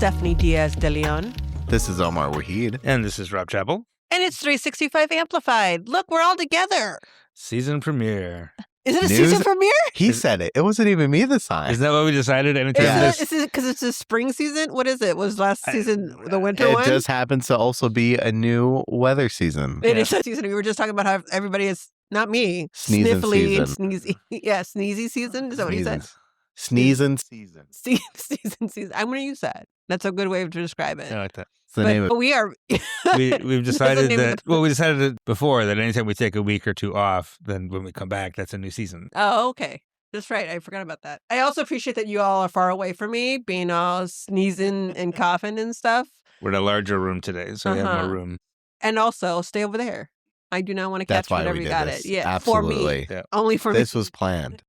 Stephanie Diaz de Leon. This is Omar Waheed. And this is Rob Chappell. And it's 365 Amplified. Look, we're all together. Season premiere. Is it a season premiere? He said it. It wasn't even me this time. Isn't that what we decided? Is it because it's a spring season? What is it? Was last season the winter one? It just happens to also be a new weather season. It is a season. We were just talking about how everybody is, not me, Sneezing sniffly and season. sneezy. Yeah, sneezy season. Is that what he said? Sneezing season. Season. I'm going to use that. That's a good way to describe it. I like that. It's the name of we are. We've decided that. Well, we decided before that anytime we take a week or two off, then when we come back, that's a new season. Oh, okay. That's right. I forgot about that. I also appreciate that you all are far away from me, being all sneezing and coughing and stuff. We're in a larger room today, so we have more room. And also, stay over there. I do not want to catch whatever you got it. Yeah, absolutely. For me. Yeah. Only for me. This was planned.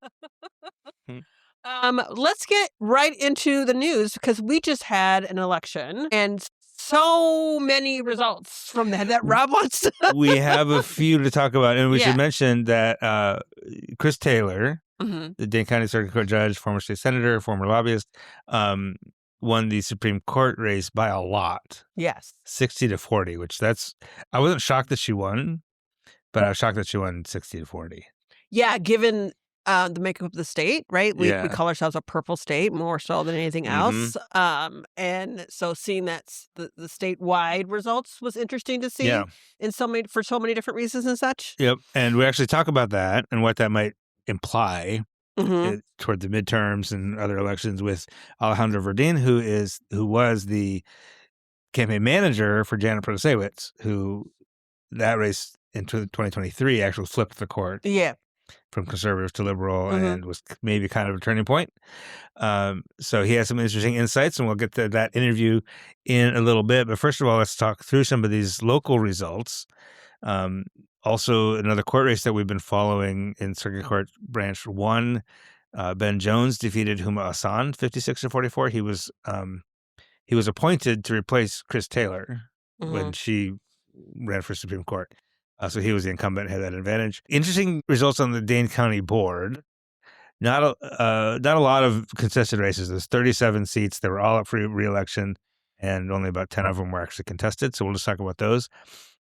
Let's get right into the news because we just had an election and so many results from that Rob wants to. We have a few to talk about, and we should mention that Chris Taylor, the Dane County Circuit Court judge, former state senator, former lobbyist, won the Supreme Court race by a lot. Yes. 60-40, which I wasn't shocked that she won, but I was shocked that she won 60-40. Yeah, given the makeup of the state, right? We call ourselves a purple state more so than anything else. And so seeing that the statewide results was interesting to see for so many different reasons and such. Yep. And we actually talk about that and what that might imply toward the midterms and other elections with Alejandro Verdin, who was the campaign manager for Janet Protasiewicz, who that race in 2023 actually flipped the court. Yeah. From conservative to liberal and was maybe kind of a turning point. So he has some interesting insights, and we'll get to that interview in a little bit. But first of all, let's talk through some of these local results. Also, another court race that we've been following in Circuit Court Branch 1, Ben Jones defeated Huma Hassan 56-44. He was appointed to replace Chris Taylor when she ran for Supreme Court. So he was the incumbent, had that advantage. Interesting results on the Dane County board. Not a lot of contested races. There's 37 seats. They were all up for re-election, and only about 10 of them were actually contested. So we'll just talk about those.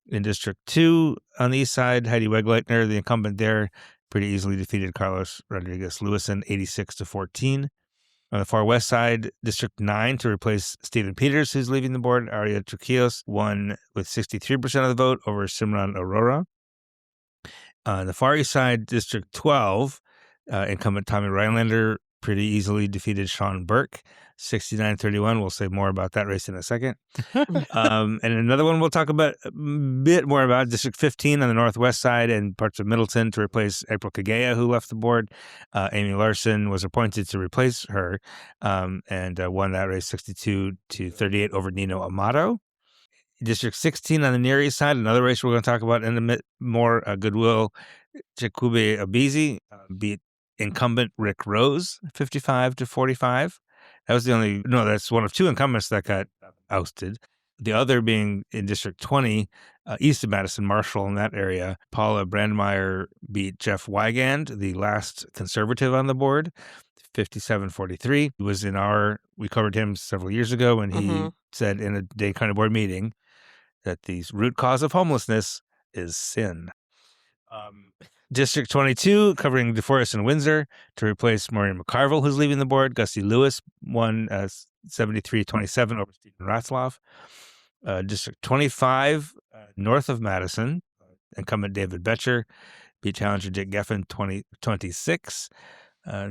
In District 2 on the east side, Heidi Wegleitner, the incumbent there, pretty easily defeated Carlos Rodriguez-Lewison 86-14. On the far west side, District 9, to replace Stephen Peters, who's leaving the board, Aria Trujillos won with 63% of the vote over Simran Aurora. On the far east side, District 12, incumbent Tommy Rhinelander pretty easily defeated Sean Burke, 69-31. We'll say more about that race in a second. And another one we'll talk about a bit more about, District 15 on the northwest side and parts of Middleton to replace April Kagea, who left the board. Amy Larson was appointed to replace her and won that race 62-38 over Nino Amato. District 16 on the near east side, another race we're going to talk about in a bit more, Goodwill Chekube Abizi beat incumbent Rick Rose 55-45. That's one of two incumbents that got ousted. The other being in District 20, east of Madison Marshall in that area. Paula Brandmeier beat Jeff Wygand, the last conservative on the board, 57-43. We covered him several years ago when he said in a Dane County board meeting that the root cause of homelessness is sin. District 22, covering DeForest and Windsor, to replace Maureen McCarville, who's leaving the board. Gussie Lewis won 73-27 over Stephen Ratzlaff. District 25, north of Madison, incumbent David Betcher beat challenger Dick Geffen 20-26.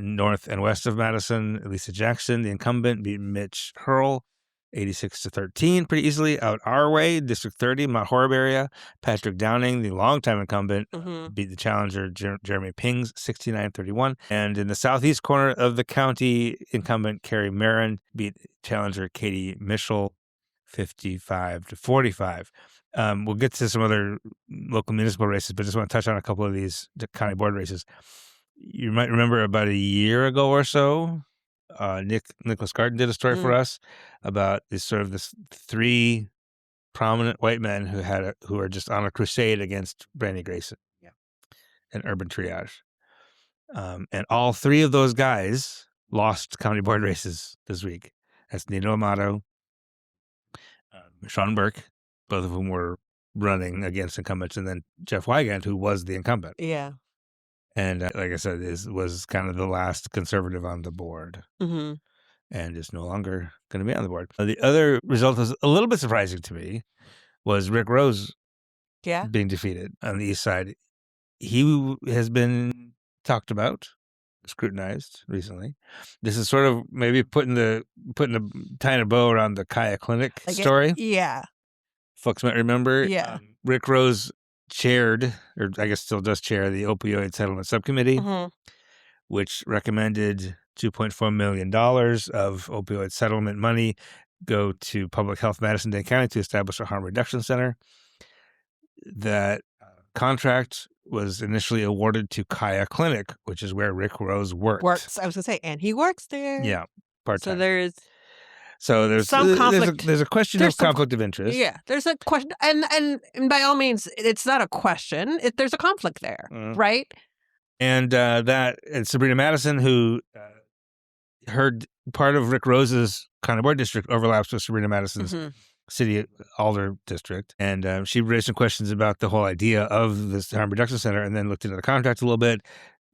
North and west of Madison, Lisa Jackson, the incumbent, beat Mitch Hurl 86-13 pretty easily. Out our way, District 30, Mount Horeb area, Patrick Downing, the longtime incumbent, beat the challenger Jeremy Pings 69-31. And in the southeast corner of the county, incumbent Carrie Marin beat challenger Katie Mischel 55-45. We'll get to some other local municipal races, but just want to touch on a couple of these county board races. You might remember about a year ago or so, Nicholas Garten did a story for us about this three prominent white men who are just on a crusade against Brandy Grayson and urban triage. And all three of those guys lost county board races this week. That's Nino Amato, Sean Burke, both of whom were running against incumbents, and then Jeff Wygant, who was the incumbent. Yeah. And like I said, was kind of the last conservative on the board. Mm-hmm. And is no longer going to be on the board. The other result was a little bit surprising to me was Rick Rose being defeated on the East Side. He has been talked about, scrutinized recently. This is sort of maybe tying a bow around the Kaya Clinic story. Folks might remember. Rick Rose chaired, or I guess still does chair, the opioid settlement subcommittee, which recommended $2.4 million of opioid settlement money go to Public Health Madison-Dade County to establish a harm reduction center. That contract was initially awarded to Kaya Clinic, which is where Rick Rose worked. I was going to say, and he works there. Yeah, part-time. So there's some conflict. There's a question of conflict of interest. Yeah, there's a question, and by all means, it's not a question. There's a conflict there, right? And Sabrina Madison, who heard part of Rick Rose's County Board district overlaps with Sabrina Madison's City Alder district, and she raised some questions about the whole idea of this harm reduction center, and then looked into the contract a little bit.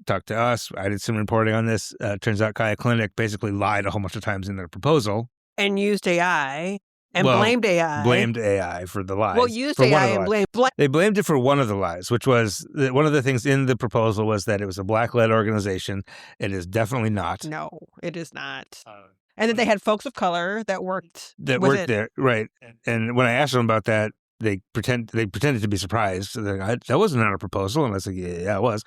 Talked to us. I did some reporting on this. Turns out Kaya Clinic basically lied a whole bunch of times in their proposal. And used AI and blamed AI. Blamed AI for the lies. Well, used AI and blamed. They blamed it for one of the lies, which was one of the things in the proposal was that it was a Black-led organization. It is definitely not. No, it is not. And that they had folks of color that worked there, right? And when I asked them about that, they pretended to be surprised. Like, that wasn't on a proposal, and I was like, yeah, it was.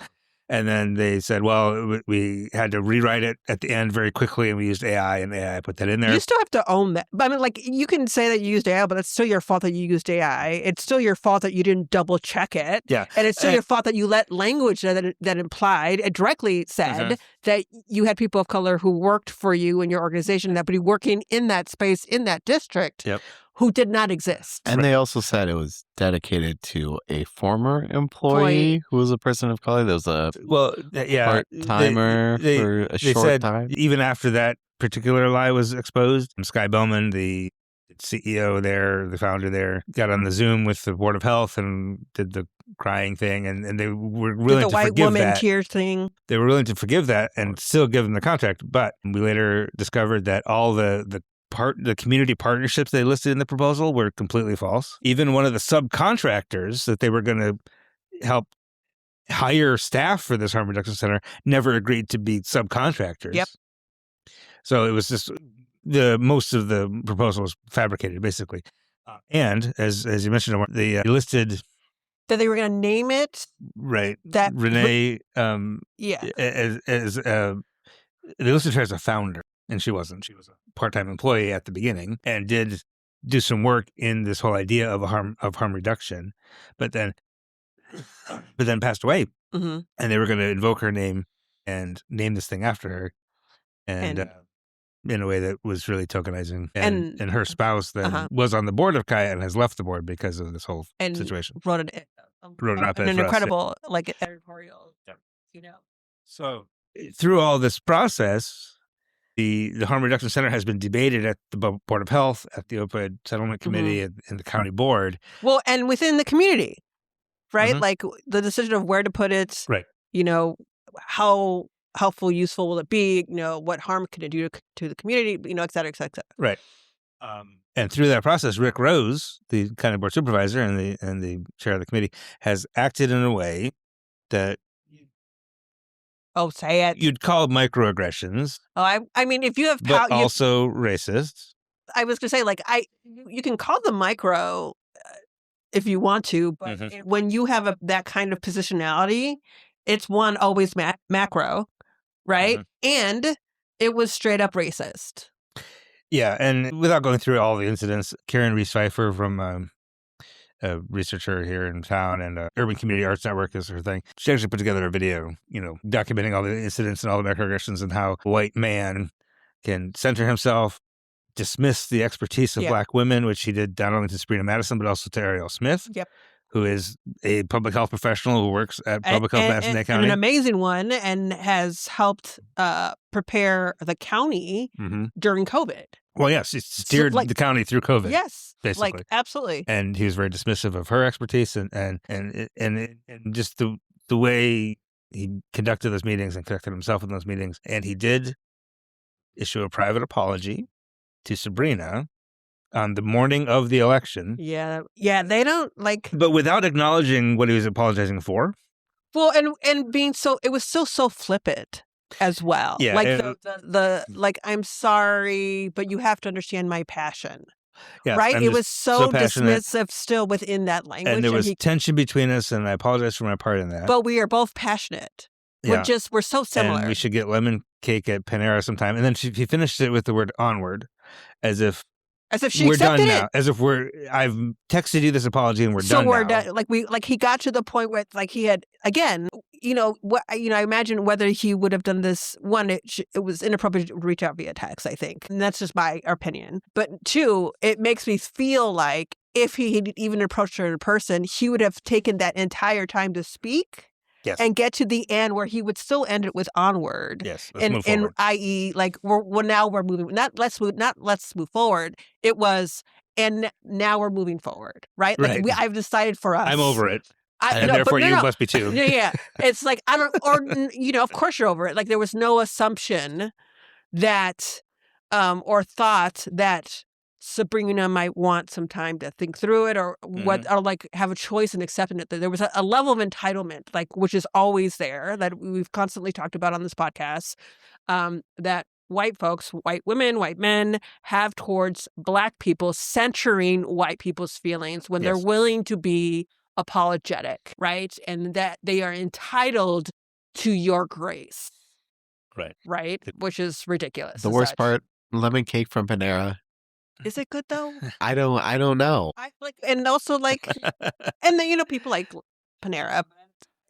And then they said, well, we had to rewrite it at the end very quickly, and we used AI, and AI put that in there. You still have to own that. I mean, like, you can say that you used AI, but it's still your fault that you used AI. It's still your fault that you didn't double check it. Yeah. And it's still your fault that you let language that implied, it directly said that you had people of color who worked for you in your organization that would be working in that space, in that district. Who did not exist. And they also said it was dedicated to a former employee who was a person of color. There was a part-timer for a short time. Even after that particular lie was exposed, Sky Bowman, the CEO there, the founder there, got on the Zoom with the Board of Health and did the crying thing, and they were willing to forgive that. The white woman tears thing. They were willing to forgive that and still give them the contract. But we later discovered that all the community partnerships they listed in the proposal were completely false. Even one of the subcontractors that they were going to help hire staff for this harm reduction center never agreed to be subcontractors. Yep. So it was just most of the proposal was fabricated, basically. And as you mentioned, they listed that they were going to name it. Right. That Renee. As they listed her as a founder. And she wasn't. She was a part-time employee at the beginning and did do some work in this whole idea of harm reduction, but then passed away. And they were going to invoke her name and name this thing after her, and in a way that was really tokenizing. And her spouse then was on the board of Kaya and has left the board because of this whole situation. Wrote an incredible editorial. So through all this process. The Harm Reduction Center has been debated at the Board of Health, at the Opioid Settlement Committee, and the county board. Well, and within the community, right? Like the decision of where to put it, right? How helpful, useful will it be? What harm can it do to the community? Et cetera, et cetera, et cetera. Right. And through that process, Rick Rose, the county board supervisor and the chair of the committee, has acted in a way that. Oh, say it. You'd call microaggressions. Oh, I mean, if you have but also racist. I was going to say, you can call them micro if you want to, but when you have that kind of positionality, it's always macro, right? And it was straight up racist. Yeah, and without going through all the incidents, Karen Reese Pfeiffer from a researcher here in town, and Urban Community Arts Network is her thing. She actually put together a video, documenting all the incidents and all the microaggressions and how a white man can center himself, dismiss the expertise of Black women, which he did not only to Sabrina Madison, but also to Ariel Smith, who is a public health professional who works at Public Health Madison-Dade County. And an amazing one, and has helped prepare the county during COVID. Well, yes, he steered the county through COVID. Yes, basically, absolutely. And he was very dismissive of her expertise and just the way he conducted those meetings and conducted himself in those meetings. And he did issue a private apology to Sabrina on the morning of the election. Yeah, they don't but without acknowledging what he was apologizing for. Well, and being it was still so flippant as well. Yeah, like the I'm sorry, but you have to understand my passion. Yes, right? It was so dismissive still within that language. And there was tension between us, and I apologize for my part in that. But we are both passionate. Yeah. We're so similar. And we should get lemon cake at Panera sometime. And then he finished it with the word onward, as if she we're done accepted now. it. As if I've texted you this apology and we're done. So we're now. done. Like he got to the point where he had again. I imagine whether he would have done this. One, it was inappropriate to reach out via text, I think. And that's just my opinion. But two, it makes me feel like if he had even approached her in person, he would have taken that entire time to speak. Yes. And get to the end where he would still end it with onward. Yes. And i.e. now we're moving. Not let's move forward. It was and now we're moving forward. Right. Right. I've decided for us. I'm over it. Therefore, you must be too. Yeah. It's like, I don't, or, of course you're over it. Like there was no assumption that, or thought that Sabrina might want some time to think through it or have a choice in accepting it. There was a level of entitlement, which is always there that we've constantly talked about on this podcast, that white folks, white women, white men have towards Black people, censuring white people's feelings when they're willing to be apologetic, right? And that they are entitled to your grace. Right? Which is ridiculous. The worst part, lemon cake from Panera. Is it good though? I don't know. And also and then people like Panera.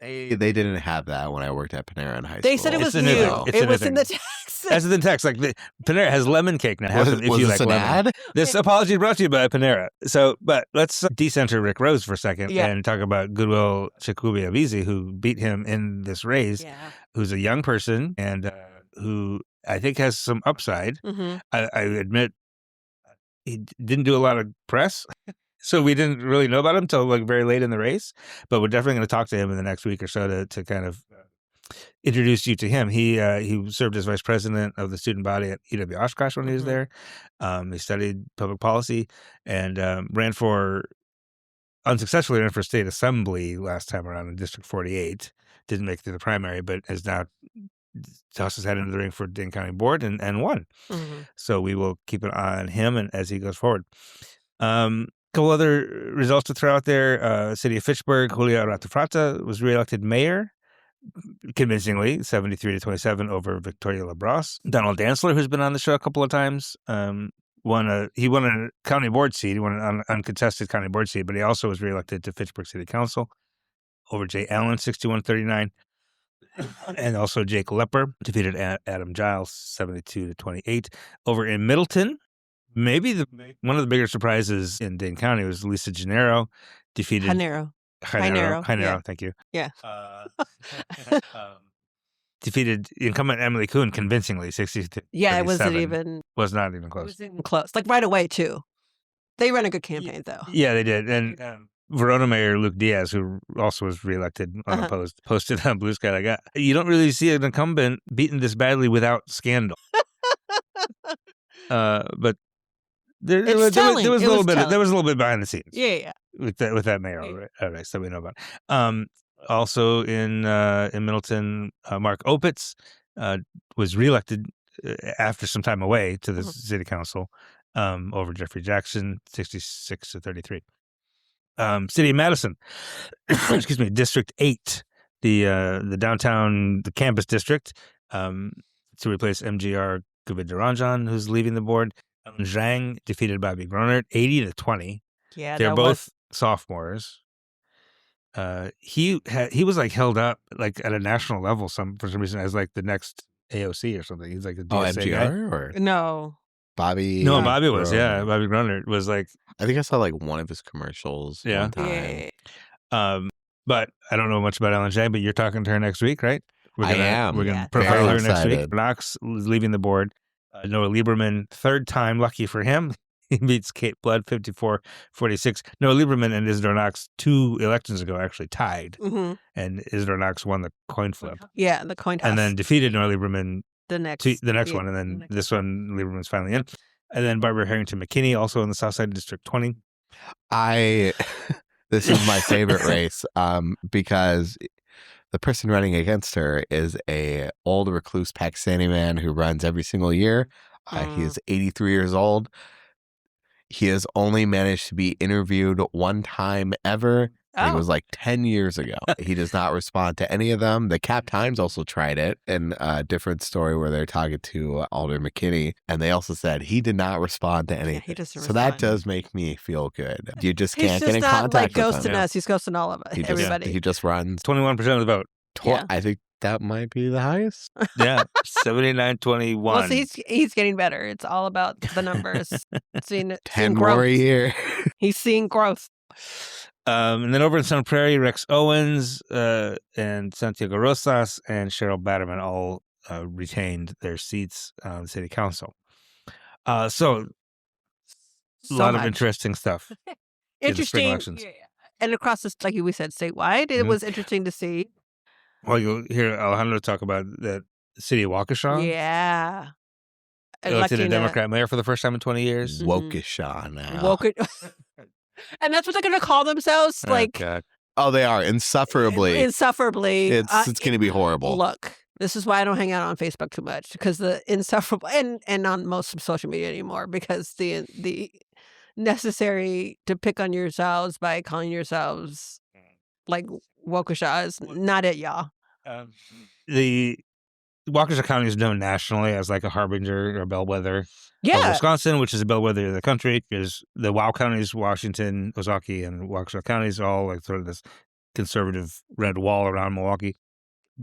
They didn't have that when I worked at Panera in high school. They said it was new. It was in the text. As in the text, Panera has lemon cake now. Was this an ad? This apology brought to you by Panera. So, but let's decenter Rick Rose for a second and talk about Goodwill Chikubiavizi, who beat him in this race, who's a young person and who I think has some upside. Mm-hmm. I admit he didn't do a lot of press. So we didn't really know about him until very late in the race, but we're definitely going to talk to him in the next week or so to kind of introduce you to him. He served as vice president of the student body at UW Oshkosh when he was there. He studied public policy and unsuccessfully ran for state assembly last time around in District 48. Didn't make it through the primary, but has now tossed his head into the ring for Dane County Board and won. Mm-hmm. So we will keep an eye on him and as he goes forward. Couple other results to throw out there. City of Fitchburg, Julia Ratufrata was reelected mayor, convincingly, 73-27 over Victoria LaBrosse. Donald Dantzler, who's been on the show a couple of times, won a county board seat. He won an uncontested county board seat, but he also was reelected to Fitchburg City Council over Jay Allen, 61-39. And also Jake Lepper defeated Adam Giles, 72-28. Over in Middleton, maybe one of the bigger surprises in Dane County was Lisa Gennaro defeated Hanero. Thank you. Yeah. Defeated incumbent Emily Kuhn convincingly, 60-37. Yeah, it wasn't even. Was not even close. It wasn't even close. Right away too. They ran a good campaign though. Yeah, they did. And Verona Mayor Luke Diaz, who also was reelected unopposed, posted on Blue Sky you don't really see an incumbent beaten this badly without scandal. But there was a little bit behind the scenes. Yeah. With that mayoral race that we know about. Also in Middleton, Mark Opitz was reelected after some time away to the city council over Jeffrey Jackson, 66-33. City of Madison, excuse me, District 8, the downtown, the campus district, to replace MGR Govindaranjan, who's leaving the board. Ellen Zhang defeated Bobby Gronert, 80-20. Yeah, they're both sophomores. He was held up at a national level for some reason as the next AOC or something. He's a DSA MGR guy. or no. Bobby. No, Bobby was Bobby Gronert was I think I saw one of his commercials one time. Yeah. But I don't know much about Ellen Zhang, but you're talking to her next week, right? I am. We're going to profile her next week. Knox is leaving the board. Noah Lieberman, third time, lucky for him. He beats Kate Blood 54-46. Noah Lieberman and Isidore Knox 2 elections ago actually tied. Mm-hmm. And Isidore Knox won the coin flip. Yeah, the coin toss. And then defeated Noah Lieberman the next one. And then this one, Lieberman's finally in. And then Barbara Harrington McKinney, also in the South Side District 20. This is my favorite race because the person running against her is a old recluse Pakistani man who runs every single year. He is 83 years old. He has only managed to be interviewed one time ever. I think it was like 10 years ago. He does not respond to any of them. The Cap Times also tried it in a different story where they're talking to Alder McKinney, and they also said he did not respond to anything. He doesn't respond. That does make me feel good. You just can't get in contact with him. He's just not like ghosting us. He's ghosting all of us, everybody. He just runs. 21% of the vote. I think that might be the highest. Yeah, 79-21. Well, so he's getting better. It's all about the numbers. seeing 10 more a year. He's seeing growth. And then over in Sun Prairie, Rex Owens and Santiago Rosas and Cheryl Batterman all retained their seats on the city council. So a lot of interesting stuff. Interesting. In the spring elections. Yeah. And across this, like we said, statewide, it was interesting to see. Well, you'll hear Alejandro talk about the city of Waukesha. Yeah. Elected a Democrat mayor for the first time in 20 years. Waukesha now. And that's what they're going to call themselves. Oh, they are insufferably. Insufferably. It's going to be horrible. Look, this is why I don't hang out on Facebook too much, because the insufferable and on most social media anymore, because the necessary to pick on yourselves by calling yourselves like Waukesha is not it, y'all. The Waukesha County is known nationally as like a harbinger or bellwether of Wisconsin, which is a bellwether of the country. Because the WOW counties, Washington, Ozaukee, and Waukesha counties, all like sort of this conservative red wall around Milwaukee.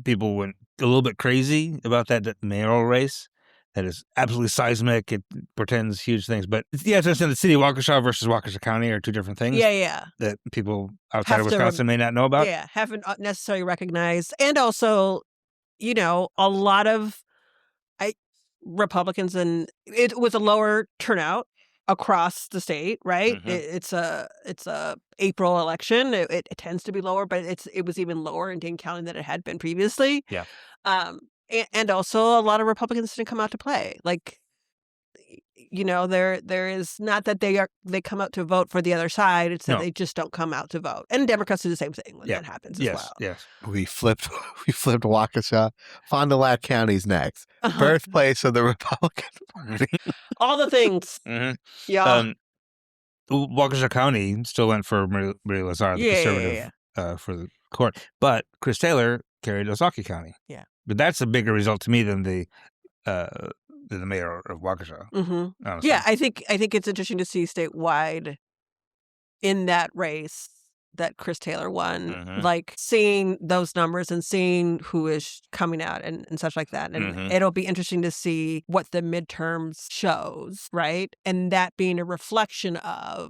People went a little bit crazy about that mayoral race. That is absolutely seismic. It portends huge things. But to understand the city of Waukesha versus Waukesha County are two different things. Yeah. That people outside of Wisconsin may not know about. Yeah, haven't necessarily recognized. And also, a lot of Republicans, and it was a lower turnout across the state, right? Mm-hmm. It's a April election. It tends to be lower, but it was even lower in Dane County than it had been previously. Yeah. And also a lot of Republicans didn't come out to play. Like, there is not that they come out to vote for the other side. It's that they just don't come out to vote. And Democrats do the same thing when that happens as well. Yes. We flipped Waukesha. Fond du Lac County's next. Birthplace of the Republican Party. All the things. Mm-hmm. Yeah. Waukesha County still went for Marie Lazar, the conservative, for the court. But Chris Taylor carried Ozaukee County. Yeah. But that's a bigger result to me than the mayor of Waukesha. Mm-hmm. Yeah, I think it's interesting to see statewide in that race that Chris Taylor won, like seeing those numbers and seeing who is coming out and such like that. And it'll be interesting to see what the midterms shows, right? And that being a reflection of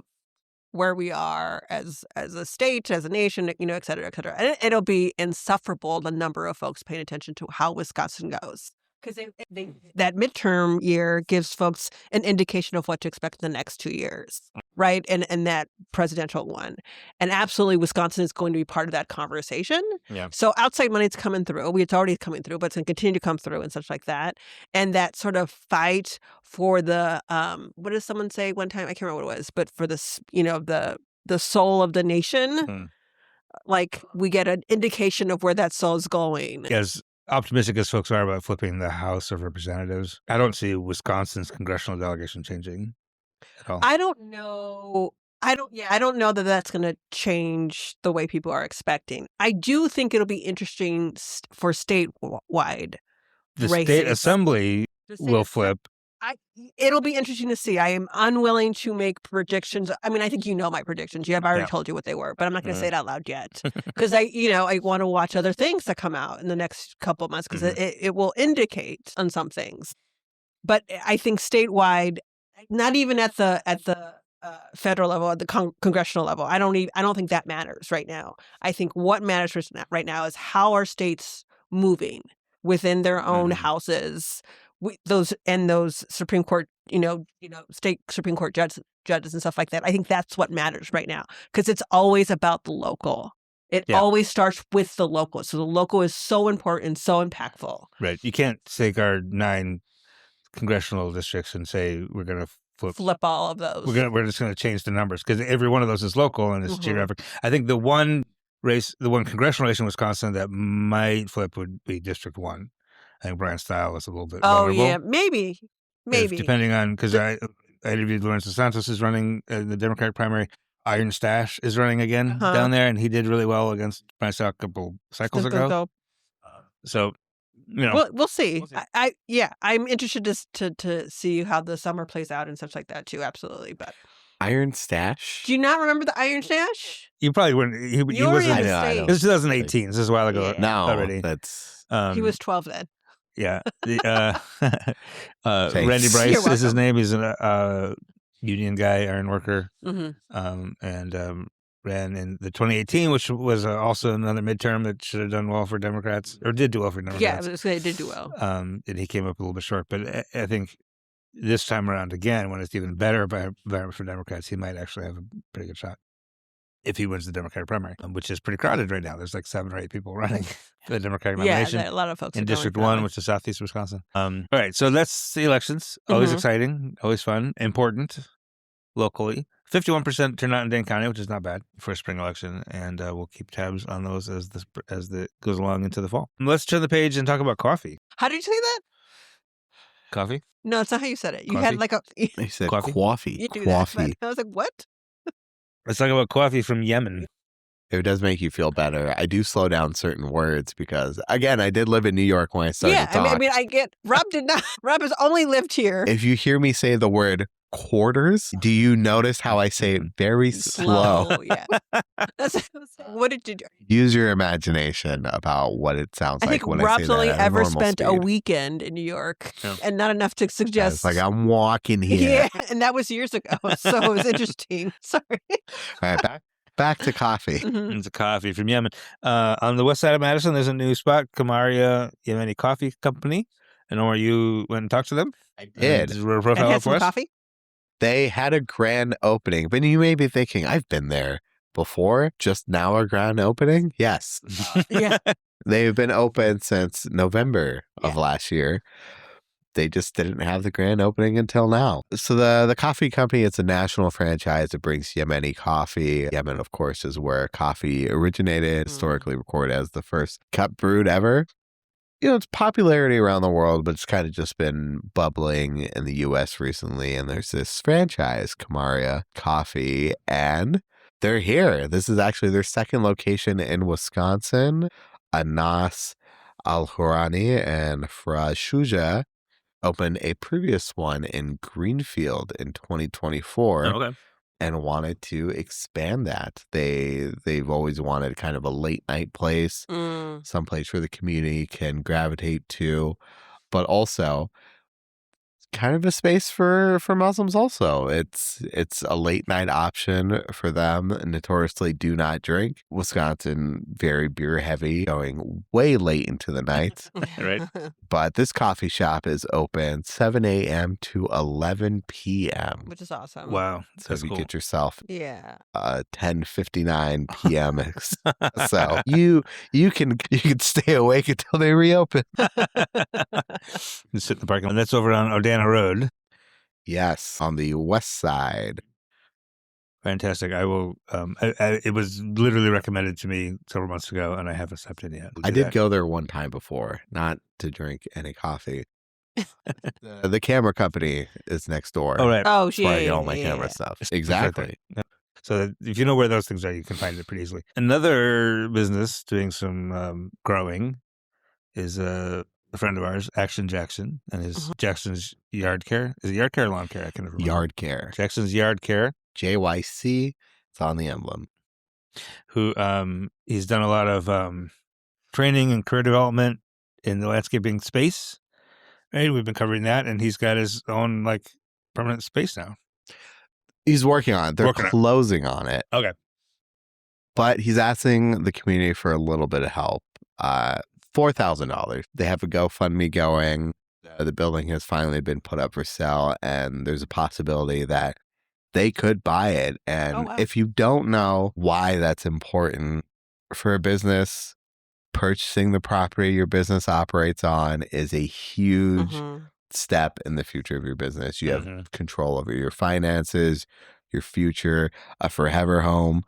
where we are as a state, as a nation, et cetera, et cetera. And it'll be insufferable, the number of folks paying attention to how Wisconsin goes. Because that midterm year gives folks an indication of what to expect in the next 2 years, right? And that presidential one. And absolutely, Wisconsin is going to be part of that conversation. Yeah. So outside money is coming through. It's already coming through, but it's going to continue to come through and such like that. And that sort of fight for the, what did someone say one time? I can't remember what it was, but for this, the soul of the nation, like we get an indication of where that soul is going. As optimistic as folks are about flipping the House of Representatives, I don't see Wisconsin's congressional delegation changing at all. I don't know. I don't know that that's going to change the way people are expecting. I do think it'll be interesting for statewide The races. state assembly will flip. It'll be interesting to see. I am unwilling to make predictions. I mean, I think my predictions. I've already told you what they were, but I'm not going to say it out loud yet because I want to watch other things that come out in the next couple of months because it will indicate on some things. But I think statewide, not even at the federal level, at the congressional level, I don't think that matters right now. I think what matters right now is how are states moving within their own houses those Supreme Court, state Supreme Court judges and stuff like that. I think that's what matters right now, because it's always about the local. It always starts with the local. So the local is so important, so impactful. Right. You can't take our 9 congressional districts and say we're going to flip all of those. We're just going to change the numbers, because every one of those is local and it's geographic. I think the one congressional race in Wisconsin that might flip would be District 1. I think Brian Style is a little bit vulnerable. Oh, yeah. Maybe. Depending on, because I interviewed Lawrence DeSantis, is running the Democratic primary. Iron Stash is running again down there, and he did really well against Brian Style a couple cycles ago. So, we'll see. I'm interested to see how the summer plays out and stuff like that too. Absolutely, but Iron Stash. Do you not remember the Iron Stash? You probably wouldn't. He wasn't. It was 2018. This is a while ago. No, already. That's. He was 12 then. Yeah. Randy Bryce is his name. He's a union guy, iron worker, and ran in the 2018, which was also another midterm that should have done well for Democrats, or did do well for Democrats. Yeah, I was going to say it did do well. And he came up a little bit short, but I think this time around again, when it's even better for Democrats, he might actually have a pretty good shot if he wins the Democratic primary, which is pretty crowded right now. There's like 7 or 8 people running for the Democratic nomination. Yeah, a lot of folks in District 1, which is southeast Wisconsin. All right, so that's the elections. Always exciting, always fun, important locally. 51% turnout in Dane County, which is not bad for a spring election, and we'll keep tabs on those as the goes along into the fall. Let's turn the page and talk about coffee. How did you say that? Coffee? No, that's not how you said it. You coffee? had like a. You said coffee. You do that, but I was like, what? Let's talk about coffee from Yemen. It does make you feel better. I do slow down certain words because, again, I did live in New York when I started to talk. I mean, I get, Rob did not. Rob has only lived here. If you hear me say the word quarters, do you notice how I say it very slow? Yeah. What did you do? Use your imagination about what it sounds like when Rob's I say that. only ever spent speed. a weekend in New York, and not enough to suggest. It's like I'm walking here. Yeah, and that was years ago, so it was interesting. Sorry. All right, back to coffee. It's a coffee from Yemen. On the west side of Madison, there's a new spot, Kamaria Yemeni Coffee Company. And Omar, you went and talked to them? I did. And had some coffee? They had a grand opening, but you may be thinking, I've been there before, just now a grand opening? Yes. Yeah. They've been open since November of last year. They just didn't have the grand opening until now. So the coffee company, it's a national franchise that brings Yemeni coffee. Yemen, of course, is where coffee originated, historically recorded as the first cup brewed ever. It's popularity around the world, but it's kind of just been bubbling in the U.S. recently. And there's this franchise, Kamaria Coffee, and they're here. This is actually their second location in Wisconsin. Anas Al-Hourani and Faraz Shuja opened a previous one in Greenfield in 2024 and wanted to expand that. They've always wanted kind of a late night place, some place where the community can gravitate to, but also kind of a space for Muslims also. It's a late night option for them. Notoriously do not drink. Wisconsin, very beer heavy, going way late into the night. Right. But this coffee shop is open 7 a.m. to 11 p.m. Which is awesome. Wow. So if you get yourself 10:59 10:59 p.m. So you can stay awake until they reopen. Just sit in the parking lot. That's over on Odana Road. Yes, on the west side. Fantastic. I will. It was literally recommended to me several months ago, and I haven't stepped in yet. I did go there one time before, not to drink any coffee. The camera company is next door. Oh, right. Oh, That's where I get all my camera stuff. Exactly. So if you know where those things are, you can find it pretty easily. Another business doing some growing is a friend of ours, Action Jackson, and his Jackson's Yard Care. Is it Yard Care or Lawn Care? I can't remember. Yard Care. Jackson's Yard Care. JYC. It's on the emblem. Who he's done a lot of training and career development in the landscaping space. Right, we've been covering that, and he's got his own permanent space now. He's working on it. They're closing on it. Okay. But he's asking the community for a little bit of help. $4,000. They have a GoFundMe going. The building has finally been put up for sale, and there's a possibility that they could buy it. And wow. if you don't know why that's important for a business, purchasing the property your business operates on is a huge step in the future of your business. You have control over your finances, your future, a forever home.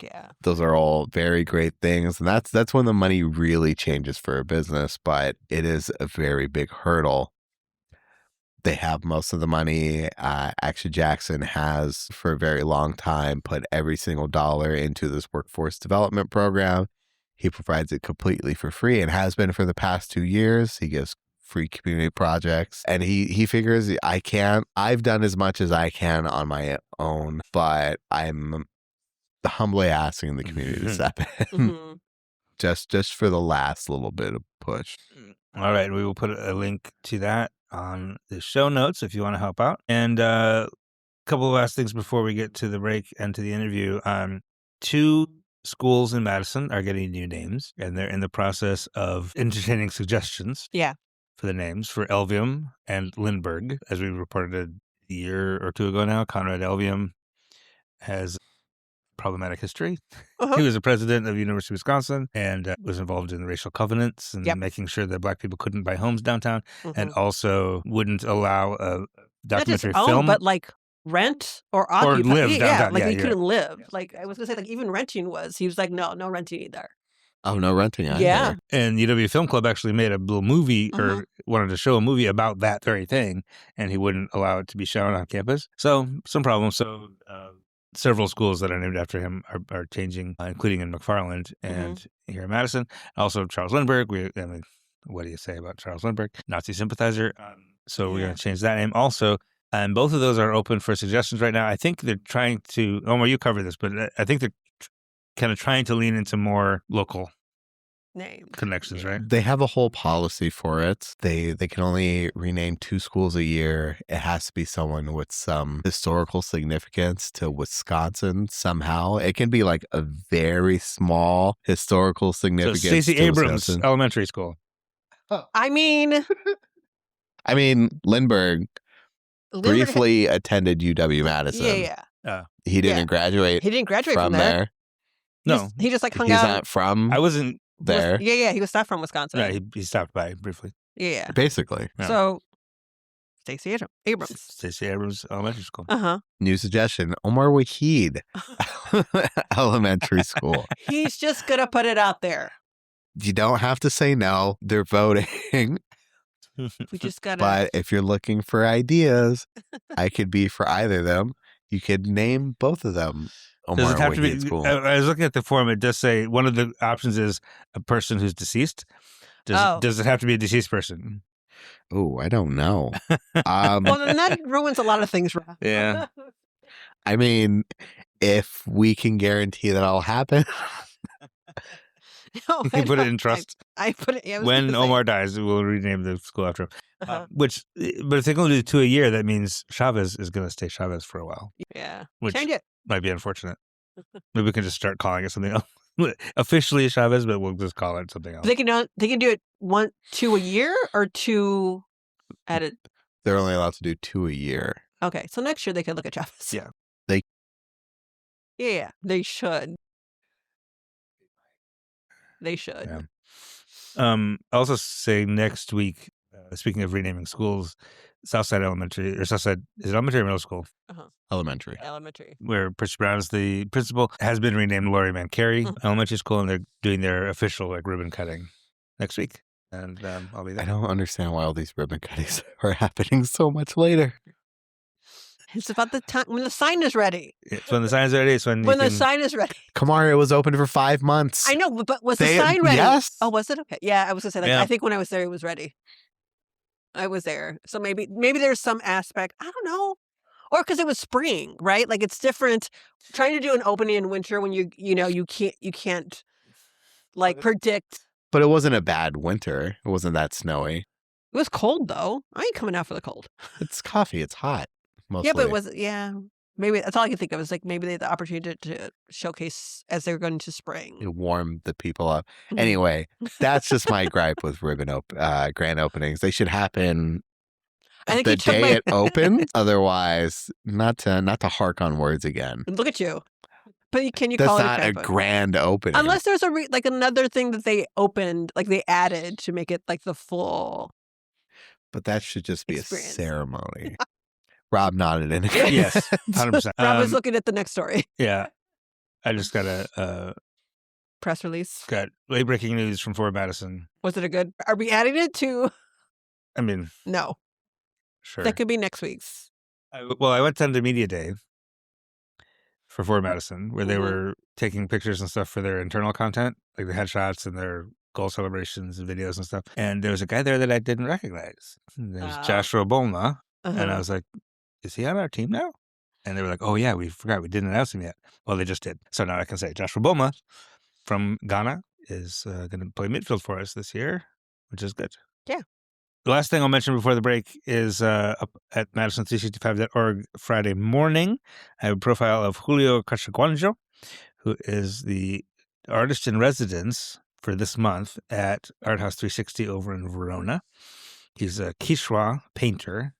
Yeah. Those are all very great things. And that's when the money really changes for a business, but it is a very big hurdle. They have most of the money. Action Jackson has for a very long time put every single dollar into this workforce development program. He provides it completely for free and has been for the past 2 years. He gives free community projects, and he figures I've done as much as I can on my own, but I'm humbly asking the community to step in just for the last little bit of push. All right. We will put a link to that on the show notes if you want to help out. And a couple of last things before we get to the break and to the interview. 2 schools in Madison are getting new names, and they're in the process of entertaining suggestions for the names for Elvium and Lindbergh. As we reported a year or 2 ago now, Conrad Elvium has problematic history. He was a president of University of Wisconsin and was involved in racial covenants and making sure that Black people couldn't buy homes downtown, and also wouldn't allow a documentary Not just film, own, but like rent or occupy. live downtown. Like you couldn't live. Like I was gonna say, like even renting he was like, no renting either. Oh, no renting either. Yeah. And UW Film Club actually made a little movie or wanted to show a movie about that very thing, and he wouldn't allow it to be shown on campus. So some problems. So several schools that are named after him are changing, including in McFarland and here in Madison. Also Charles Lindbergh. What do you say about Charles Lindbergh? Nazi sympathizer. So we're going to change that name also. And both of those are open for suggestions right now. I think they're trying to, Omar, you cover this, but I think they're kind of trying to lean into more local names, connections, right? They have a whole policy for it. They can only rename 2 schools a year. It has to be someone with some historical significance to Wisconsin somehow. It can be like a very small historical significance. So Stacey Abrams Elementary School. I mean, Lindbergh briefly attended UW-Madison. He didn't graduate. He didn't graduate from there. No, he just like hung He's out. not from. I wasn't there. He was not from Wisconsin. Yeah, he stopped by briefly. Yeah, basically. Yeah. So Stacey Abrams. Stacey Abrams Elementary School. New suggestion: Omar Wahid Elementary School. He's just gonna put it out there. You don't have to say no. They're voting. We just gotta. But if you're looking for ideas, I could be for either of them. You could name both of them. Does it have to be? School. I was looking at the form. It does say one of the options is a person who's deceased. Does it have to be a deceased person? Oh, I don't know. Well, then that ruins a lot of things. Yeah. I mean, if we can guarantee that all happen. You can put it in trust. I put it. Yeah, when Omar dies, we'll rename the school after him. But if they're going to do 2 a year, that means Chavez is going to stay Chavez for a while. Yeah, which change it. Might be unfortunate. Maybe we can just start calling it something else. Officially Chavez, but we'll just call it something else. They can do it 2 a year or 2 at a. They're only allowed to do 2 a year. Okay, so next year they can look at Chavez. Yeah, Yeah, they should. They should. Yeah. I'll also say next week, speaking of renaming schools, Southside Elementary, or Southside, is it elementary or middle school? Elementary. Where Percy Brown is the principal, has been renamed Laurie Mancari Elementary School, and they're doing their official ribbon cutting next week. And I'll be there. I don't understand why all these ribbon cuttings are happening so much later. It's about the time when the sign is ready. It's when the sign is ready. It's when the sign is ready. Kamara was open for 5 months. I know, but was the sign ready? Yes. Oh, was it? Okay. Yeah, I was going to say, I think when I was there, it was ready. I was there. So maybe there's some aspect. I don't know. Or because it was spring, right? Like it's different. Trying to do an opening in winter when you can't like predict. But it wasn't a bad winter. It wasn't that snowy. It was cold though. I ain't coming out for the cold. It's coffee. It's hot. Mostly. Yeah, but it was Maybe that's all I can think of is like maybe they had the opportunity to showcase as they're going to spring. You warm the people up. Anyway, that's just my gripe with grand openings. They should happen I think the day it opens. Otherwise, not to hark on words again. Look at you. But can you That's call it not a grand opening? Unless there's like another thing that they opened, like they added to make it like the full. But that should just be experience. A ceremony. Rob nodded in. Yes, 100%. Rob was looking at the next story. Yeah. I just got a press release. Got late breaking news from Fort Madison. Was it a good? Are we adding it to? I mean, no. Sure. That could be next week's. I went to the media day for Fort Madison where they were taking pictures and stuff for their internal content, like the headshots and their goal celebrations and videos and stuff. And there was a guy there that I didn't recognize. There's Joshua Bolma. And I was like, is he on our team now? And they were like, oh, yeah, we forgot. We didn't announce him yet. Well, they just did. So now I can say Joshua Bolma from Ghana is going to play midfield for us this year, which is good. Yeah. The last thing I'll mention before the break is up at Madison365.org Friday morning. I have a profile of Julio Cachaguanjo, who is the artist in residence for this month at Art House 360 over in Verona. He's a Quechua painter.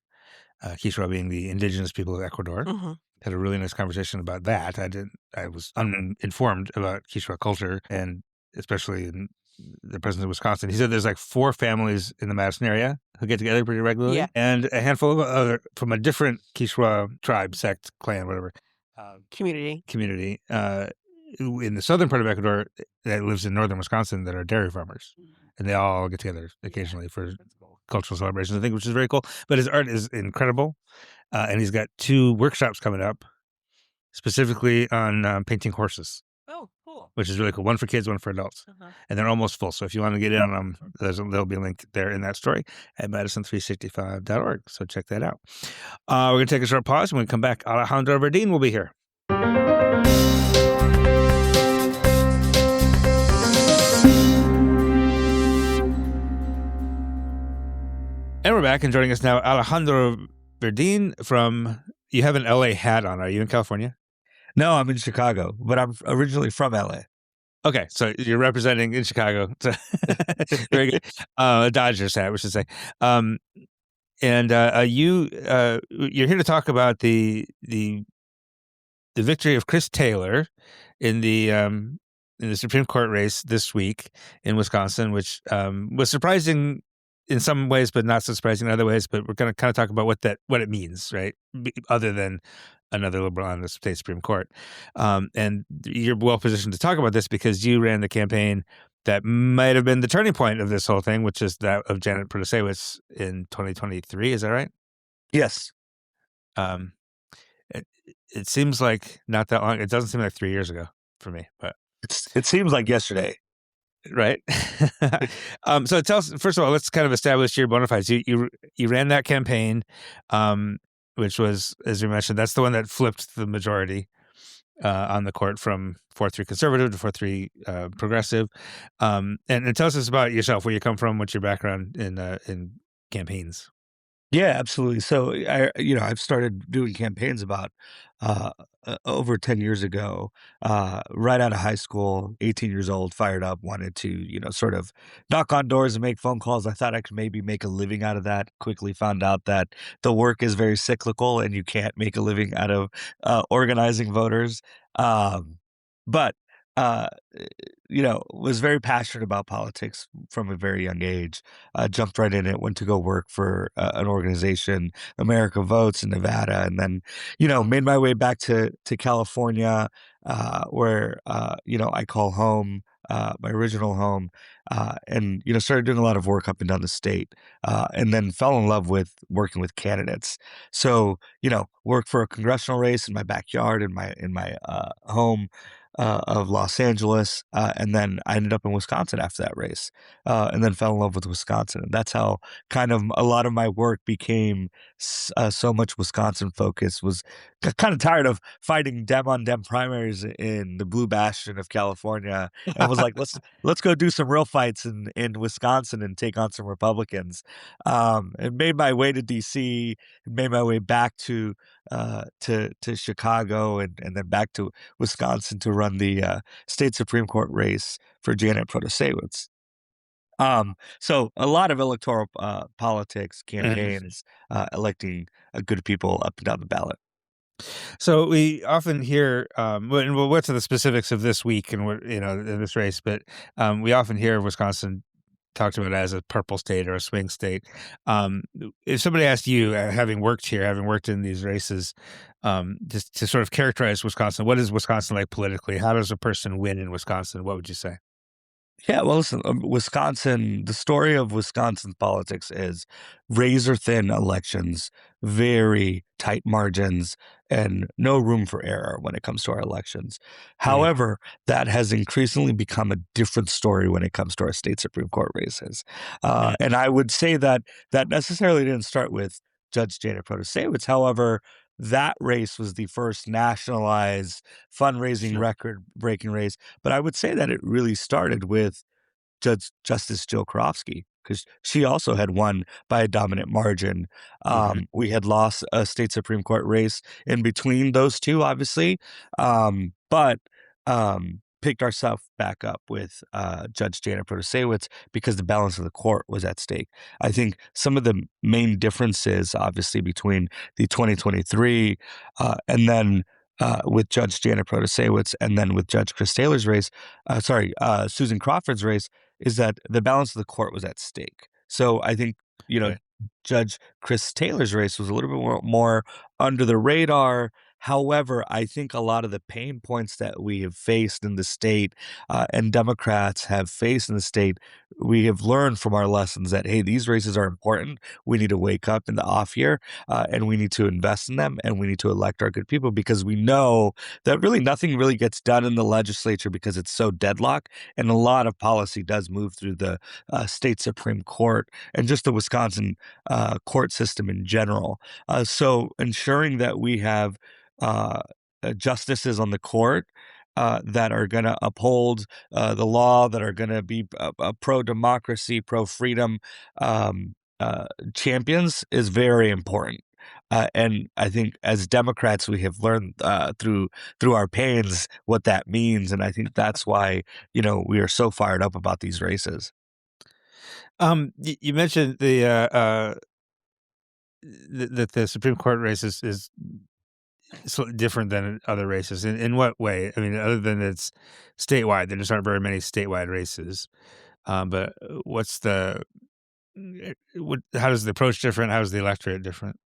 Quechua being the indigenous people of Ecuador. Had a really nice conversation about that. I was uninformed about Quechua culture, and especially in the presence of Wisconsin. He said there's like 4 families in the Madison area who get together pretty regularly, and a handful of other from a different Quechua tribe, sect, clan, whatever. Community. In the southern part of Ecuador that lives in northern Wisconsin that are dairy farmers. And they all get together occasionally for cultural celebrations, I think, which is very cool. But his art is incredible. And he's got 2 workshops coming up specifically on painting horses. Oh, cool. Which is really cool. One for kids, one for adults. And they're almost full. So if you want to get in on them, there'll be a link there in that story at Madison365.org. So check that out. We're going to take a short pause. When we come back, Alejandro Verdin will be here. And we're back, and joining us now, Alejandro Verdin from, you have an LA hat on. Are you in California? No, I'm in Chicago, but I'm originally from LA. Okay, so you're representing in Chicago. Very good. A Dodgers hat, we should say. And you're here to talk about the victory of Chris Taylor in the Supreme Court race this week in Wisconsin, which was surprising in some ways, but not so surprising in other ways. But we're going to kind of talk about what it means, right? Other than another liberal on the state Supreme Court. And you're well positioned to talk about this because you ran the campaign that might have been the turning point of this whole thing, which is that of Janet Protasiewicz in 2023. Is that right? Yes. It seems like not that long. It doesn't seem like 3 years ago for me, but it seems like yesterday. Right. So tell us, first of all, let's kind of establish your bona fides. You ran that campaign, which was, as you mentioned, that's the one that flipped the majority on the court from 4-3 conservative to 4-3 progressive. And tell us about yourself, where you come from, what's your background in campaigns. Yeah, absolutely. So I've started doing campaigns about over 10 years ago, right out of high school, 18 years old, fired up, wanted to, sort of knock on doors and make phone calls. I thought I could maybe make a living out of that. Quickly found out that the work is very cyclical and you can't make a living out of organizing voters. But was very passionate about politics from a very young age. Jumped right in it, went to go work for an organization, America Votes in Nevada. And then, made my way back to California, where, I call home, my original home, and, started doing a lot of work up and down the state, and then fell in love with working with candidates. So, worked for a congressional race in my backyard, in my home, of Los Angeles, and then I ended up in Wisconsin after that race, and then fell in love with Wisconsin. And that's how kind of a lot of my work became so much Wisconsin focused. Was kind of tired of fighting Dem on Dem primaries in the blue bastion of California, and was like, let's go do some real fights in Wisconsin and take on some Republicans. And made my way to DC, made my way back to Chicago, and then back to Wisconsin to run the state Supreme Court race for Janet Protasiewicz. So a lot of electoral politics, campaigns, electing good people up and down the ballot. So we often hear, we'll get to the specifics of this week and this race, but we often hear Wisconsin talked about as a purple state or a swing state. If somebody asked you, having worked here, having worked in these races, just to sort of characterize Wisconsin, what is Wisconsin like politically? How does a person win in Wisconsin? What would you say? Yeah, well, listen, Wisconsin, the story of Wisconsin politics is razor thin elections, very tight margins, and no room for error when it comes to our elections. However, that has increasingly become a different story when it comes to our state Supreme Court races. And I would say that that necessarily didn't start with Judge Janet Protasiewicz. However, that race was the first nationalized fundraising record-breaking race. But I would say that it really started with Justice Jill Karofsky, because she also had won by a dominant margin. We had lost a state Supreme Court race in between those two, obviously, but picked ourselves back up with Judge Janet Protasiewicz because the balance of the court was at stake. I think some of the main differences, obviously, between the 2023 and then with Judge Janet Protasiewicz and then with Judge Chris Taylor's race, Susan Crawford's race, is that the balance of the court was at stake. So I think, Right. Judge Chris Taylor's race was a little bit more under the radar. However, I think a lot of the pain points that we have faced in the state and Democrats have faced in the state, we have learned from our lessons that, hey, these races are important. We need to wake up in the off year and we need to invest in them and we need to elect our good people, because we know that really nothing really gets done in the legislature because it's so deadlocked, and a lot of policy does move through the state Supreme Court and just the Wisconsin court system in general. So ensuring that we have justices on the court that are going to uphold the law, that are going to be pro-democracy, pro-freedom champions is very important. And I think as Democrats, we have learned through our pains what that means. And I think that's why, we are so fired up about these races. You mentioned that the Supreme Court race is so different than other races. In what way? I mean, other than it's statewide, there just aren't very many statewide races. But what's how does the approach different? How is the electorate different?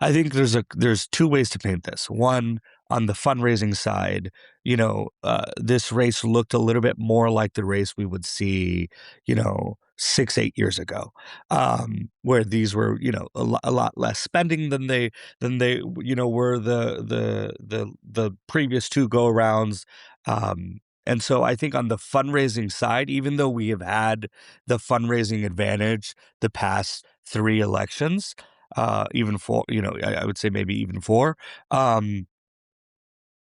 I think there's two ways to paint this. One, on the fundraising side, this race looked a little bit more like the race we would see, 6-8 years ago, where these were, a lot less spending than they were the previous two go arounds. And so I think on the fundraising side, even though we have had the fundraising advantage the past 3 elections, even 4, I would say maybe even 4,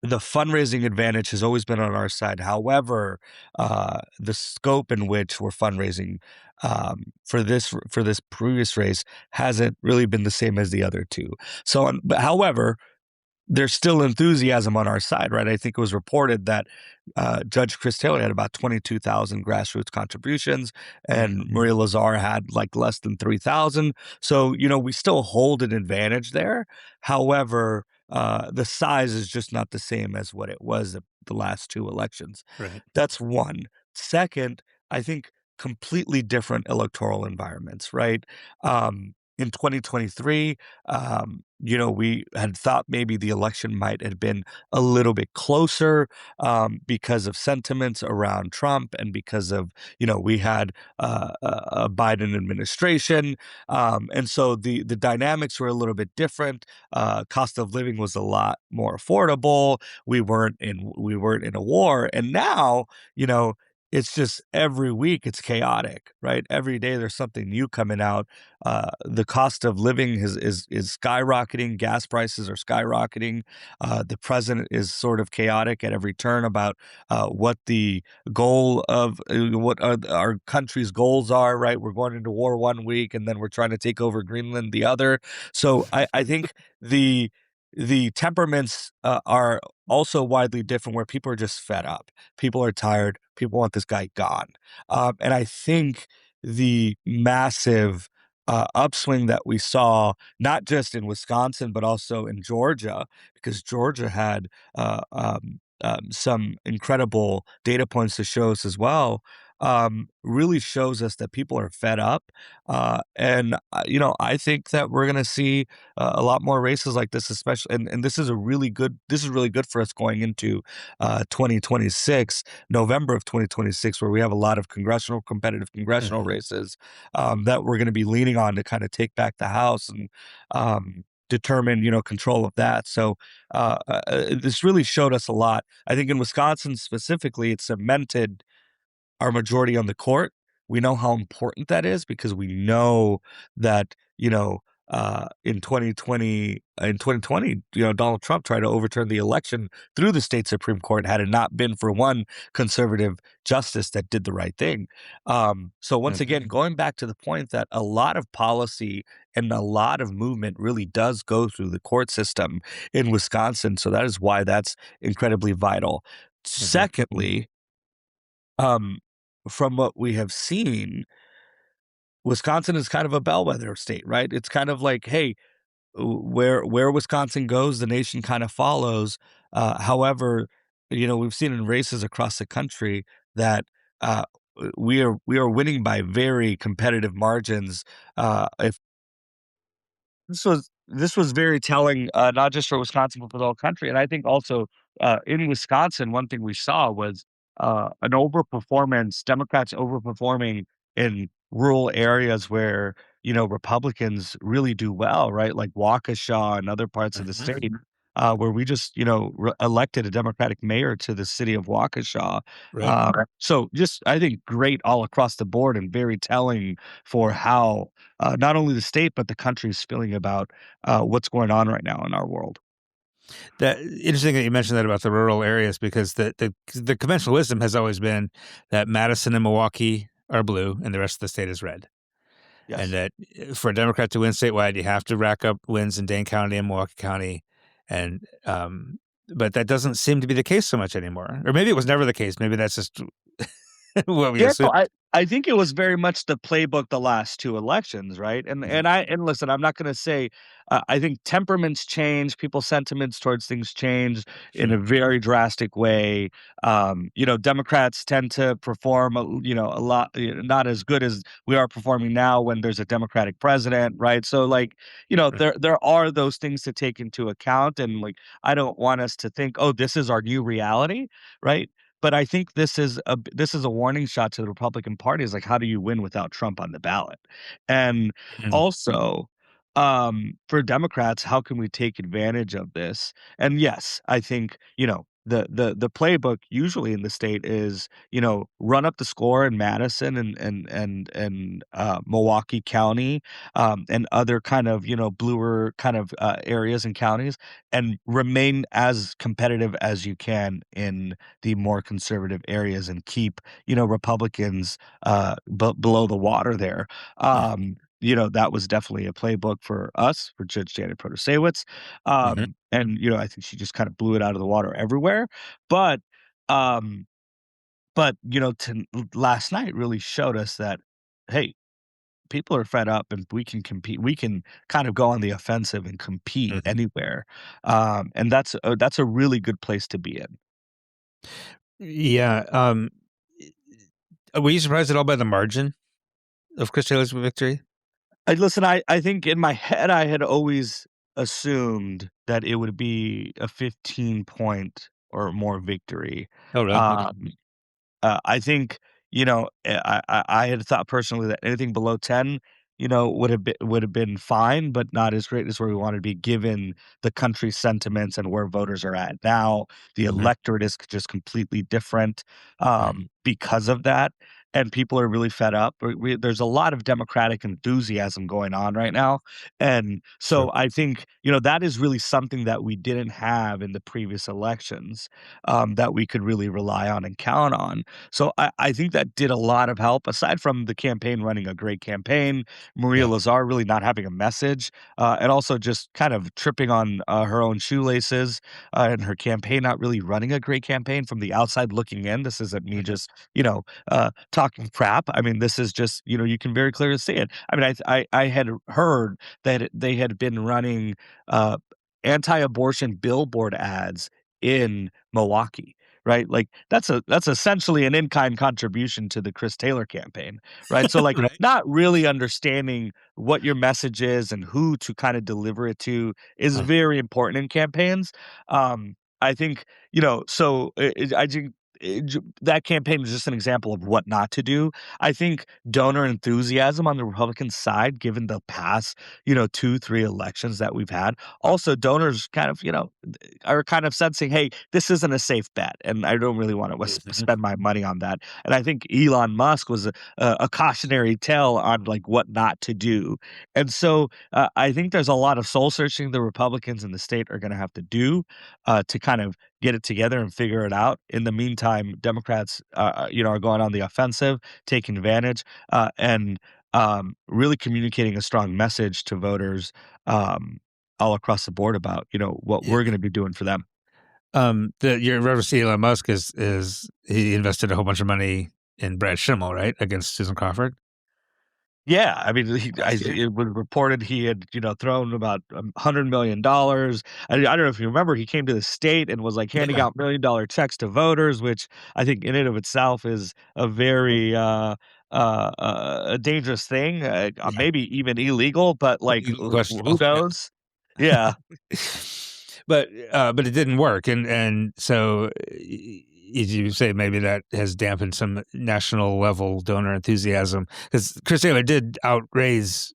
the fundraising advantage has always been on our side. However, the scope in which we're fundraising for this previous race hasn't really been the same as the other two. So, but however, there's still enthusiasm on our side, right? I think it was reported that Judge Chris Taylor had about 22,000 grassroots contributions, and Maria Lazar had like less than 3,000. So, we still hold an advantage there. However, the size is just not the same as what it was the last 2 elections. Right. That's one. Second, I think completely different electoral environments, right? In 2023, we had thought maybe the election might have been a little bit closer because of sentiments around Trump and because of, we had a Biden administration. And so the dynamics were a little bit different. Cost of living was a lot more affordable. We weren't in a war. And now, it's just every week it's chaotic, right? Every day there's something new coming out. The cost of living is skyrocketing. Gas prices are skyrocketing. The president is sort of chaotic at every turn about what the goal of what our country's goals are. Right, we're going into war one week, and then we're trying to take over Greenland the other. So I think the temperaments are also widely different, where people are just fed up. People are tired. People want this guy gone. And I think the massive upswing that we saw, not just in Wisconsin, but also in Georgia, because Georgia had some incredible data points to show us as well, really shows us that people are fed up. And, I think that we're going to see a lot more races like this, especially, and this is really good for us going into 2026, November of 2026, where we have a lot of competitive congressional races that we're going to be leaning on to kind of take back the House and determine, control of that. So this really showed us a lot. I think in Wisconsin specifically, it cemented our majority on the court. We know how important that is because we know that, in 2020, Donald Trump tried to overturn the election through the state Supreme Court had it not been for one conservative justice that did the right thing. So once again, going back to the point that a lot of policy and a lot of movement really does go through the court system in Wisconsin. So that is why that's incredibly vital. Secondly, from what we have seen, Wisconsin is kind of a bellwether state, right? It's kind of like, hey, where Wisconsin goes, the nation kind of follows. However, we've seen in races across the country that we are winning by very competitive margins. If this was very telling, not just for Wisconsin, but for the whole country. And I think also in Wisconsin, one thing we saw was an overperformance, Democrats overperforming in rural areas where, Republicans really do well, right? Like Waukesha and other parts of the state, where we just, elected a Democratic mayor to the city of Waukesha. Right. So just, I think, great all across the board and very telling for how not only the state, but the country is feeling about what's going on right now in our world. That interesting that you mentioned that about the rural areas, because the conventional wisdom has always been that Madison and Milwaukee are blue and the rest of the state is red. Yes. And that for a Democrat to win statewide, you have to rack up wins in Dane County and Milwaukee County. And but that doesn't seem to be the case so much anymore. Or maybe it was never the case. Maybe that's just what we assume. I think it was very much the playbook the last two elections, right? And listen, I'm not going to say I think temperaments change, people's sentiments towards things change in a very drastic way. Democrats tend to perform, a lot, not as good as we are performing now when there's a Democratic president, right? So, like, there are those things to take into account, and like, I don't want us to think, oh, this is our new reality, right? But I think this is a warning shot to the Republican Party. Is like, how do you win without Trump on the ballot? And also, for Democrats, how can we take advantage of this? And yes, I think, the playbook usually in the state is, run up the score in Madison and Milwaukee County, and other kind of, bluer kind of areas and counties, and remain as competitive as you can in the more conservative areas and keep, Republicans below the water there. That was definitely a playbook for us, for Judge Janet Protasiewicz. And, I think she just kind of blew it out of the water everywhere. But, um, last night really showed us that, hey, people are fed up and we can compete. We can kind of go on the offensive and compete anywhere. And that's a really good place to be in. Yeah. Were you surprised at all by the margin of Chris Taylor's victory? Listen, I think in my head I had always assumed that it would be a 15-point or more victory. Oh, really? Okay. I think, I had thought personally that anything below 10, would have been fine, but not as great as where we want to be given the country's sentiments and where voters are at now. The Mhm. electorate is just completely different Right. because of that. And people are really fed up. There's a lot of democratic enthusiasm going on right now. And Sure. so I think, that is really something that we didn't have in the previous elections that we could really rely on and count on. So I think that did a lot of help, aside from the campaign running a great campaign, Maria Yeah. Lazar really not having a message, and also just kind of tripping on her own shoelaces, and her campaign not really running a great campaign from the outside looking in. This isn't me Mhm. just, talking crap. I mean, this is just, you can very clearly see it. I mean, I had heard that they had been running uh, anti-abortion billboard ads in Milwaukee, right? Like that's essentially an in-kind contribution to the Chris Taylor campaign, right? So like Right. not really understanding what your message is and who to kind of deliver it to is Uh, very important in campaigns. I think, so I think that campaign was just an example of what not to do. I think donor enthusiasm on the Republican side, given the past, 2, 3 elections that we've had, also donors kind of, are kind of sensing, "Hey, this isn't a safe bet, and I don't really wanna mhm. spend my money on that." And I think Elon Musk was a cautionary tale on, like, what not to do. And so, I think there's a lot of soul searching the Republicans in the state are gonna have to do, to kind of get it together and figure it out. In the meantime, Democrats, are going on the offensive, taking advantage, and really communicating a strong message to voters, um, all across the board about, what Yeah. we're gonna be doing for them. Your reference to Elon Musk is he invested a whole bunch of money in Brad Schimmel, right, against Susan Crawford? Yeah, I mean, Last year? it was reported he had, thrown about $100 million. I don't know if you remember, he came to the state and was like handing Yeah. out $1 million checks to voters, which I think in and of itself is a very a dangerous thing, Yeah. maybe even illegal, but like who Questionable. Yeah. knows? Yeah. But it didn't work, and so, as you say, maybe that has dampened some national level donor enthusiasm because Chris Taylor did outraise,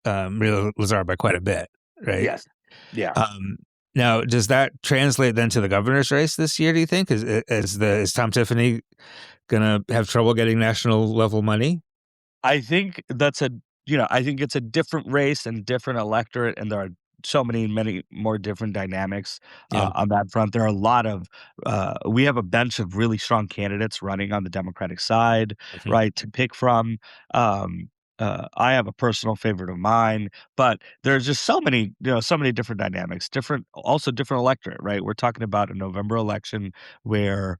Maria Lazar by quite a bit, right? Yes. Yeah. Um, Now does that translate then to the governor's race this year, do you think? Is Tom Tiffany gonna have trouble getting national level money? I think I think it's a different race and different electorate, and there are so many more different dynamics Yeah. on that front. There are a lot of we have a bench of really strong candidates running on the Democratic side, Mhm. right, to pick from. Um, I have a personal favorite of mine, but there's just so many different dynamics, different electorate, right? We're talking about a November election where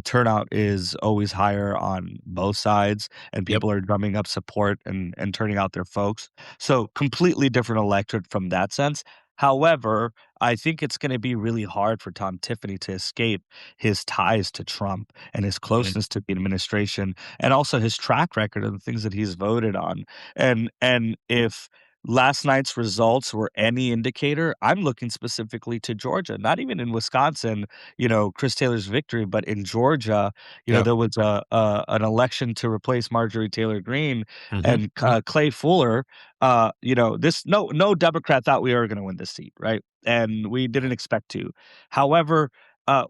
turnout is always higher on both sides and Yep. people are drumming up support and turning out their folks. So completely different electorate from that sense. However, I think it's going to be really hard for Tom Tiffany to escape his ties to Trump and his Mhm. closeness to the administration and also his track record of the things that he's voted on. And if last night's results were any indicator, I'm looking specifically to Georgia, not even in Wisconsin, Chris Taylor's victory, but in Georgia, Yep. there was an election to replace Marjorie Taylor Greene Mhm. and Clay Fuller. This no Democrat thought we were going to win this seat, right? And we didn't expect to. However,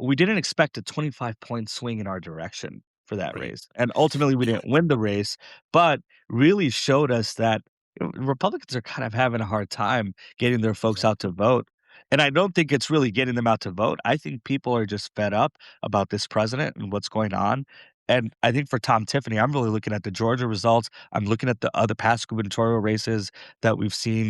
we didn't expect a 25-point swing in our direction for that Right. race, and ultimately we Yeah. didn't win the race, but really showed us that Republicans are kind of having a hard time getting their folks Yeah. out to vote. And I don't think it's really getting them out to vote. I think people are just fed up about this president and what's going on. And I think for Tom Tiffany, I'm really looking at the Georgia results. I'm looking at the other past gubernatorial races that we've seen